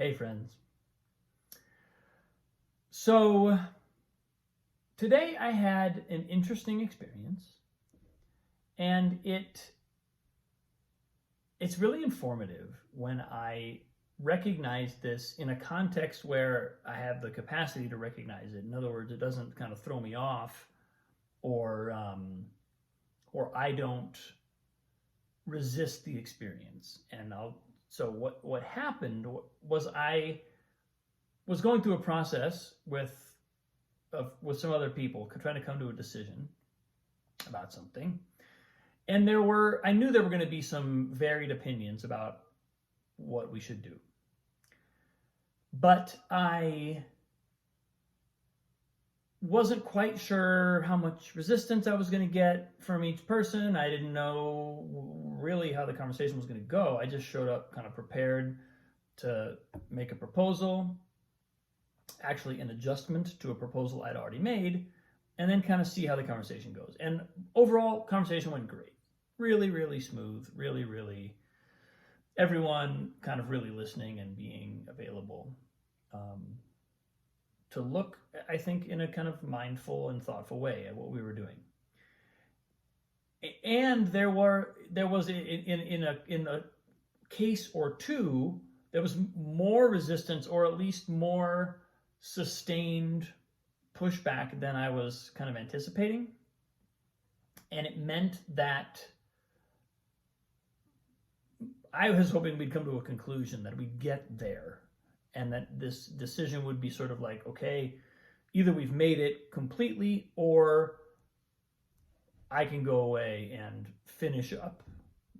Hey friends. So today I had an interesting experience, and it's really informative when I recognize this in a context where I have the capacity to recognize it. In other words, it doesn't kind of throw me off, or I don't resist the experience. So what happened was I was going through a process with some other people trying to come to a decision about something, and I knew there were going to be some varied opinions about what we should do, but I wasn't quite sure how much resistance I was going to get from each person. I didn't know really how the conversation was going to go. I just showed up kind of prepared to make a proposal, actually an adjustment to a proposal I'd already made, and then kind of see how the conversation goes. And overall, conversation went great. Really, really smooth. Really, really, everyone kind of really listening and being available to look, I think, in a kind of mindful and thoughtful way at what we were doing. And there was in a case or two, there was more resistance, or at least more sustained pushback than I was kind of anticipating. And it meant that I was hoping we'd come to a conclusion, that we'd get there, and that this decision would be sort of like, okay, either we've made it completely, or I can go away and finish up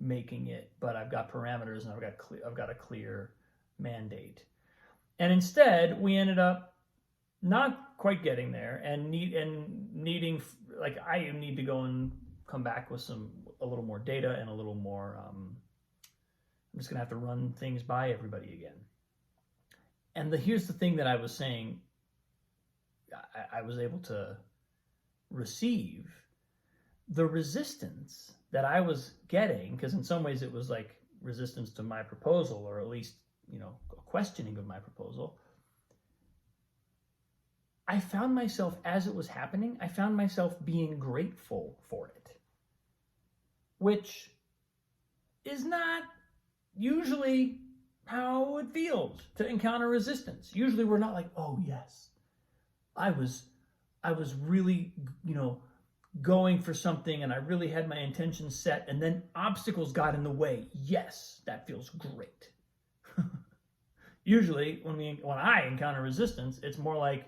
making it, but I've got parameters and I've got a clear mandate. And instead, we ended up not quite getting there, and needing, like, I need to go and come back with a little more data and a little more. I'm just gonna have to run things by everybody again. And here's the thing that I was saying. I was able to receive the resistance that I was getting, because in some ways it was like resistance to my proposal, or at least, a questioning of my proposal. I found myself, as it was happening, I found myself being grateful for it, which is not usually how it feels to encounter resistance. Usually we're not like, oh yes, I was really, going for something, and I really had my intentions set, and then obstacles got in the way. Yes, that feels great. Usually when I encounter resistance, it's more like,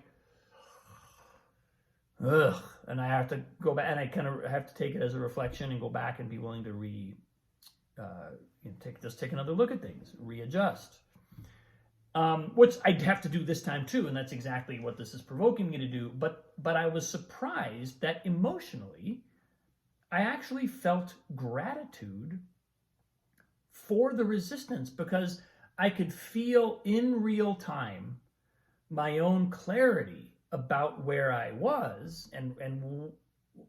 ugh, and I have to go back, and I kind of have to take it as a reflection and go back and be willing to take another look at things, readjust, which I'd have to do this time too, and that's exactly what this is provoking me to do. But I was surprised that emotionally, I actually felt gratitude for the resistance, because I could feel in real time my own clarity about where I was, and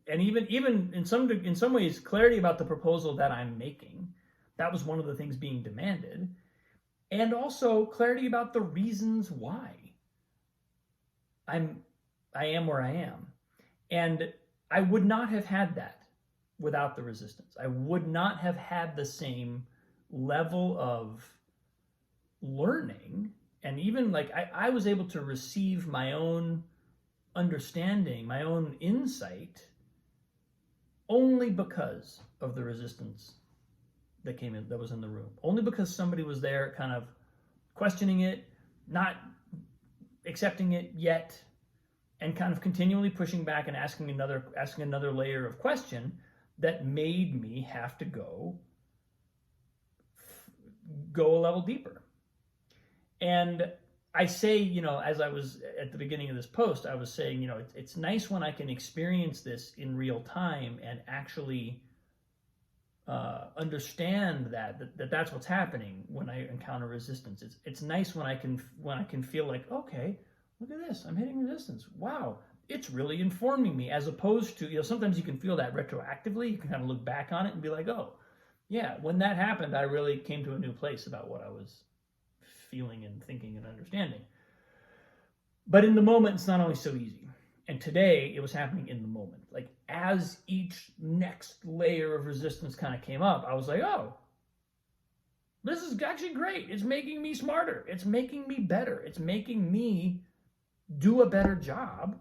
even in some ways clarity about the proposal that I'm making. That was one of the things being demanded, and also clarity about the reasons why I am where I am. And I would not have had that without the resistance. I would not have had the same level of learning, and even like I was able to receive my own understanding, my own insight, only because of the resistance that was in the room. Only because somebody was there kind of questioning it, not accepting it yet, and kind of continually pushing back and asking another layer of question that made me have to go a level deeper. And I say, as I was at the beginning of this post, I was saying, it's nice when I can experience this in real time and actually understand that's what's happening when I encounter resistance. It's nice when I can feel like, okay, look at this, I'm hitting resistance. Wow, it's really informing me, as opposed to, sometimes you can feel that retroactively. You can kind of look back on it and be like, oh, yeah, when that happened, I really came to a new place about what I was feeling and thinking and understanding. But in the moment, it's not always so easy. And today, it was happening in the moment. Like, as each next layer of resistance kind of came up, I was like, oh, this is actually great. It's making me smarter. It's making me better. It's making me do a better job.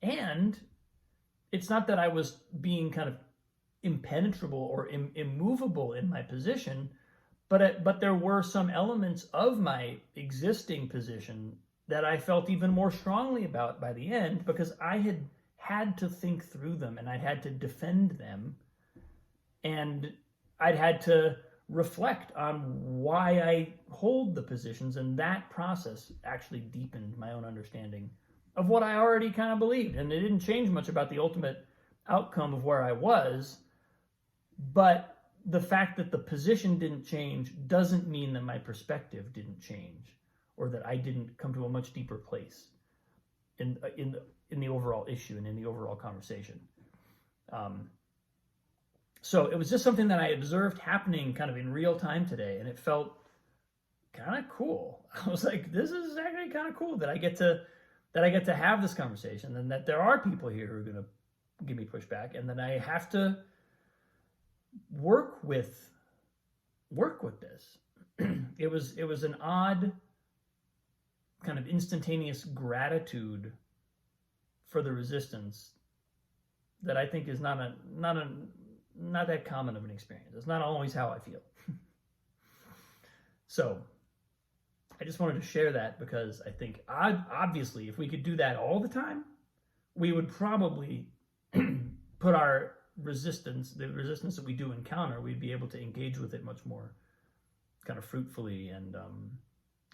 And it's not that I was being kind of impenetrable or immovable in my position, but there were some elements of my existing position that I felt even more strongly about by the end, because I had to think through them, and I'd had to defend them, and I'd had to reflect on why I hold the positions, and that process actually deepened my own understanding of what I already kind of believed. And it didn't change much about the ultimate outcome of where I was, but the fact that the position didn't change doesn't mean that my perspective didn't change, or that I didn't come to a much deeper place in the overall issue and in the overall conversation. So it was just something that I observed happening kind of in real time today, and it felt kind of cool. I was like, this is actually kind of cool that I get to have this conversation, and that there are people here who are going to give me pushback, and that I have to work with this. It was an odd kind of instantaneous gratitude for the resistance that I think is not that common of an experience. It's not always how I feel. So I just wanted to share that, because I think obviously if we could do that all the time, we would probably put our resistance, the resistance that we do encounter, we'd be able to engage with it much more kind of fruitfully and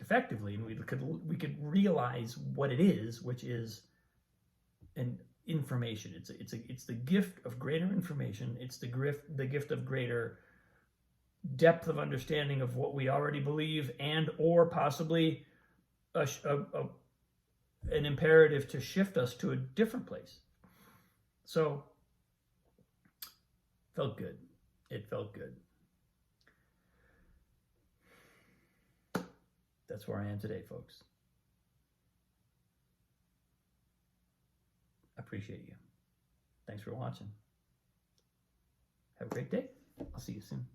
effectively, and we could realize what it is, which is an information. It's the gift of greater information. It's the gift of greater depth of understanding of what we already believe, and or possibly an imperative to shift us to a different place. So felt good. It felt good. That's where I am today, folks. I appreciate you. Thanks for watching. Have a great day. I'll see you soon.